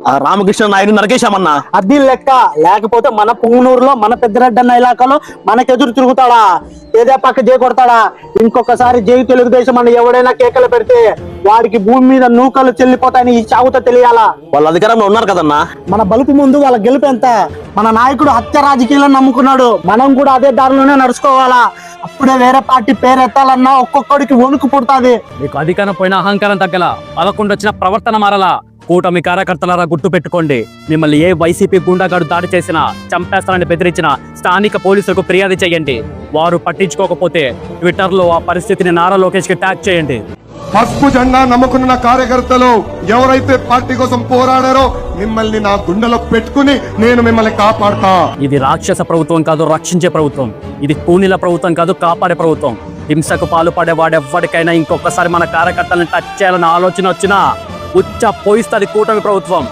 ఆ రామకృష్ణ నాయుడు నరకేశామన్నా. అది లెక్క. లేకపోతే మన పుంగనూరులో మన పెద్దరెడ్డన్న ఇలాకాలో మనకెదురు తిరుగుతాడా? ఏదే పక్క జై కొడతాడా? ఇంకొకసారి జై తెలుగుదేశం అని ఎవడైనా కేకలు పెడితే వాడికి భూమి మీద నూకలు చెల్లిపోతాయని ఈ చావుతో తెలియాలా. వాళ్ళ అధికారంలో ఉన్నారు కదన్నా. మన బలుపు ముందు వాళ్ళ గెలుపు ఎంత? మన నాయకుడు హత్య రాజకీయాలను నమ్ముకున్నాడు. మనం కూడా అదే దారిలోనే నడుచుకోవాలా. అప్పుడే వేరే పార్టీ పేరెత్తాలన్నా ఒక్కొక్కడికి వణుకు పుడుతుంది. మీకు అధికారం పోయిన అహంకారం తగ్గల, 11 వచ్చిన ప్రవర్తన మారలా. కూటమి కార్యకర్తలారా గుర్తు పెట్టుకోండి, మిమ్మల్ని ఏ వైసీపీ గుండాగాడు దాడి చేసినా, చంపేస్తానని బెదిరించిన స్థానిక పోలీసులకు ఫిర్యాదు చేయండి. వారు పట్టించుకోకపోతే ట్విట్టర్ లో ఆ పరిస్థితిని నారా లోకేష్ కి ట్యాగ్ చేయండి. పసుపు జెండా నమ్ముకున్న కార్యకర్తలు ఎవరైతే పార్టీ కోసం పోరాడారో మిమ్మల్ని నా గుండెలో పెట్టుకుని నేను మిమ్మల్ని కాపాడతా. ఇది రాక్షస ప్రభుత్వం కాదు, రక్షించే ప్రభుత్వం. ఇది కూనీల ప్రభుత్వం కాదు, కాపాడే ప్రభుత్వం. హింసకు పాల్పడే వాడెవ్వడికైనా ఇంకొకసారి మన కార్యకర్తలను టచ్ చేయాలన్న ఆలోచన వచ్చినా ఉచ్చ పోయిస్తుంది కూటమి ప్రభుత్వం.